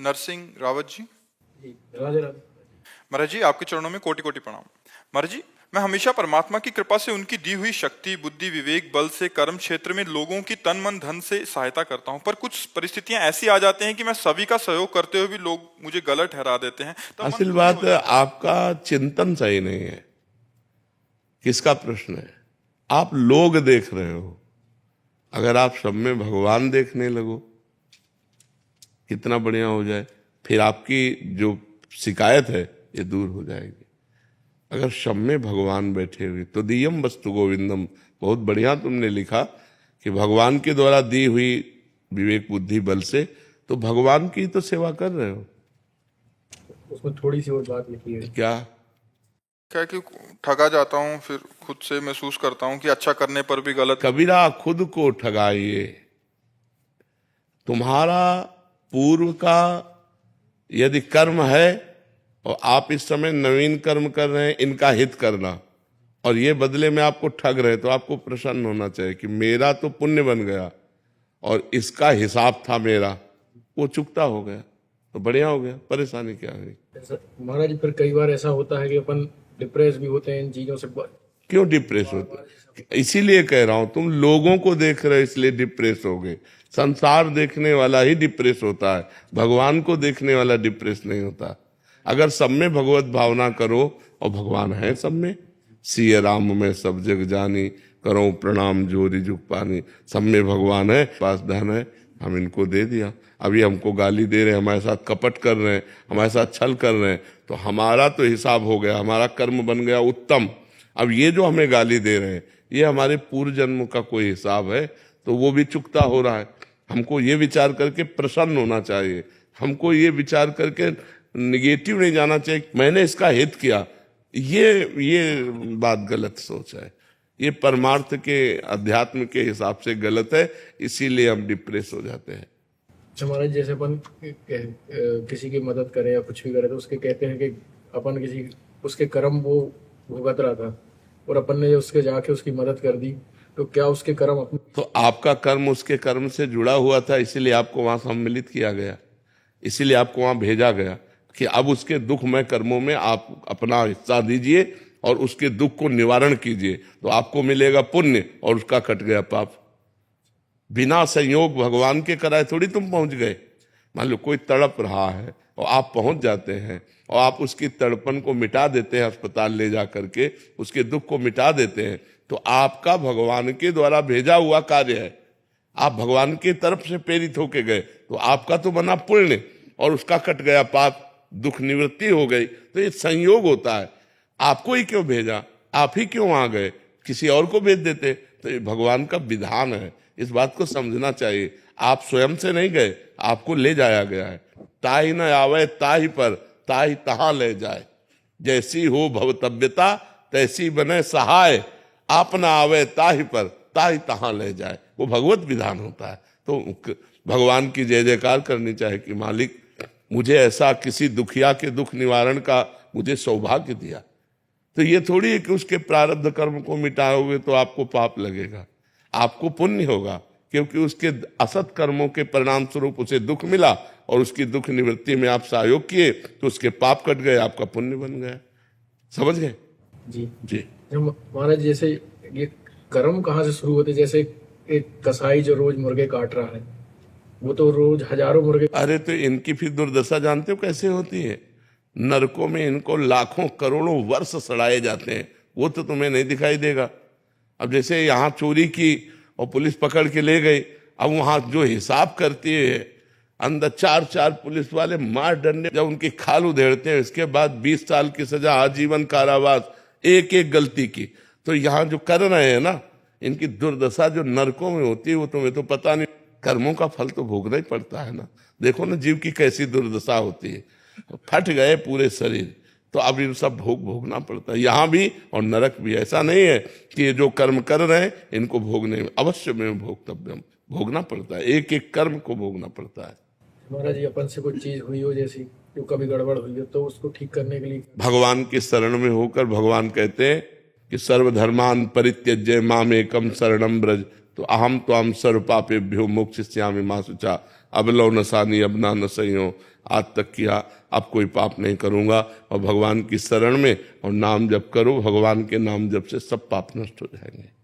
नरसिंह रावत जी। जी, राधे राधे। महाराज जी, आपके चरणों में कोटि कोटि प्रणाम। महाराज जी, मैं हमेशा परमात्मा की कृपा से उनकी दी हुई शक्ति, बुद्धि, विवेक, बल से कर्म क्षेत्र में लोगों की तन मन धन से सहायता करता हूँ, पर कुछ परिस्थितियां ऐसी आ जाती हैं कि मैं सभी का सहयोग करते हुए भी लोग मुझे गलत ठहरा देते हैं, तब मन असल दुखी बात हो जाता है। आपका चिंतन सही नहीं है। किसका प्रश्न है? आप लोग देख रहे हो। अगर आप सब में भगवान देखने लगो, कितना बढ़िया हो जाए। फिर आपकी जो शिकायत है ये दूर हो जाएगी। अगर सब में भगवान बैठे हुए तो दियम वस्तु गोविंदम, बहुत बढ़िया तुमने लिखा कि भगवान के द्वारा दी हुई विवेक बुद्धि बल से तो भगवान की तो सेवा कर रहे हो। उसमें थोड़ी सी और बात लिखी है। क्या? क्या कि ठगा जाता हूँ, फिर खुद से महसूस करता हूँ कि अच्छा करने पर भी गलत। कबीरा खुद को ठगाइए। तुम्हारा पूर्व का यदि कर्म है और आप इस समय नवीन कर्म कर रहे हैं, इनका हित करना, और ये बदले में आपको ठग रहे, तो आपको प्रसन्न होना चाहिए कि मेरा तो पुण्य बन गया और इसका हिसाब था मेरा, वो चुकता हो गया तो बढ़िया हो गया। परेशानी क्या है? महाराज जी, फिर कई बार ऐसा होता है कि अपन डिप्रेस भी होते हैं इन चीजों से। क्यों डिप्रेस होते? इसीलिए कह रहा हूं, तुम लोगों को देख रहे हो इसलिए डिप्रेस हो गए। संसार देखने वाला ही डिप्रेस होता है, भगवान को देखने वाला डिप्रेस नहीं होता। अगर सब में भगवत भावना करो, और भगवान है सब में, सिय राम में सब जग जानी, करो प्रणाम जोरी जुग पानी। सब में भगवान है, पास धन है, हम इनको दे दिया। अभी हमको गाली दे रहे हैं, हमारे साथ कपट कर रहे हैं, हमारे साथ छल कर रहे हैं, तो हमारा तो हिसाब हो गया, हमारा कर्म बन गया उत्तम। अब ये जो हमें गाली दे रहे हैं, ये हमारे पूर्व जन्म का कोई हिसाब है, तो वो भी चुकता हो रहा है। हमको ये विचार करके प्रसन्न होना चाहिए, हमको ये विचार करके निगेटिव नहीं जाना चाहिए मैंने इसका हित किया। ये बात गलत सोच है, ये परमार्थ के अध्यात्म के हिसाब से गलत है, इसीलिए हम डिप्रेस हो जाते हैं। अच्छा महाराज, जैसे अपन किसी की मदद करें या कुछ भी करें तो उसके कहते हैं कि अपन किसी उसके कर्म वो भुगत रहा था और अपन ने उसके जाके उसकी मदद कर दी, तो क्या उसके कर्म अपने? तो आपका कर्म उसके कर्म से जुड़ा हुआ था, इसीलिए आपको वहां सम्मिलित किया गया, इसीलिए आपको वहां भेजा गया कि अब उसके दुखमय कर्मों में आप अपना हिस्सा दीजिए और उसके दुख को निवारण कीजिए, तो आपको मिलेगा पुण्य और उसका कट गया पाप। बिना संयोग भगवान के कराए थोड़ी तुम पहुंच गए। मान लो कोई तड़प रहा है और आप पहुंच जाते हैं और आप उसकी तड़पन को मिटा देते हैं, अस्पताल ले जा करके उसके दुख को मिटा देते हैं, तो आपका भगवान के द्वारा भेजा हुआ कार्य है। आप भगवान की तरफ से प्रेरित होके गए, तो आपका तो बना पुण्य और उसका कट गया पाप, दुख निवृत्ति हो गई। तो ये संयोग होता है। आपको ही क्यों भेजा? आप ही क्यों आ गए? किसी और को भेज देते। तो ये भगवान का विधान है, इस बात को समझना चाहिए। आप स्वयं से नहीं गए, आपको ले जाया गया है। ताहि न आवे ताहि पर, ताहि तहां ले जाए। जैसी हो भवतव्यता तैसी बने सहाय, आप न आवे ताहि पर, ताहि तहां ले जाए। वो भगवत विधान होता है। तो भगवान की जय जयकार करनी चाहिए कि मालिक मुझे ऐसा किसी दुखिया के दुख निवारण का मुझे सौभाग्य दिया। तो ये थोड़ी है कि उसके प्रारब्ध कर्म को मिटाओगे तो आपको पाप लगेगा, आपको पुण्य होगा, क्योंकि उसके असत कर्मों के परिणाम स्वरूप उसे दुख मिला और उसकी दुख निवृत्ति में आप सहयोग किए तो उसके पाप कट गए, आपका पुण्य बन गया। समझ गए? जी जी। महाराज, जैसे ये कर्म कहाँ से शुरू होते? जैसे एक कसाई जो रोज मुर्गे काट रहा है, वो तो रोज हजारों मुर्गे। अरे तो इनकी फिर दुर्दशा जानते हो कैसे होती है? नरकों में इनको लाखों करोड़ों वर्ष सड़ाए जाते हैं, वो तो तुम्हें नहीं दिखाई देगा। अब जैसे यहाँ चोरी की और पुलिस पकड़ के ले गई, अब वहां जो हिसाब करती है अंदर 4 पुलिस वाले मार डंडे, जब उनकी खाल उधेड़ते हैं, इसके बाद 20 साल की सजा, आजीवन कारावास, एक एक गलती की। तो यहाँ जो कर रहे हैं ना, इनकी दुर्दशा जो नरकों में होती है वो तुम्हें तो पता नहीं। कर्मों का फल तो भोगना ही पड़ता है ना। देखो ना जीव की कैसी दुर्दशा होती है, फट गए पूरे शरीर, तो अब ये सब भोगना पड़ता है यहाँ भी और नरक भी। ऐसा नहीं है कि ये जो कर्म कर रहे हैं इनको भोगने में अवश्य में भोगतव्यम, भोगना पड़ता है, एक एक कर्म को भोगना पड़ता है। महाराज जी, अपन से कुछ चीज हुई हो जैसी जो कभी गड़बड़ हुई हो, तो उसको ठीक करने के लिए भगवान की शरण में होकर भगवान कहते हैं कि सर्वधर्मान परित्यज्य मामेकम शरणम ब्रज, तो अहम तो हम सर्व पापेभ्यो मोक्षयिष्यामि मा शुचा। अब लो नसानी अब ना नसइयों, आज तक किया अब कोई पाप नहीं करूंगा, और भगवान की शरण में और नाम जप करो, भगवान के नाम जप से सब पाप नष्ट हो जाएंगे।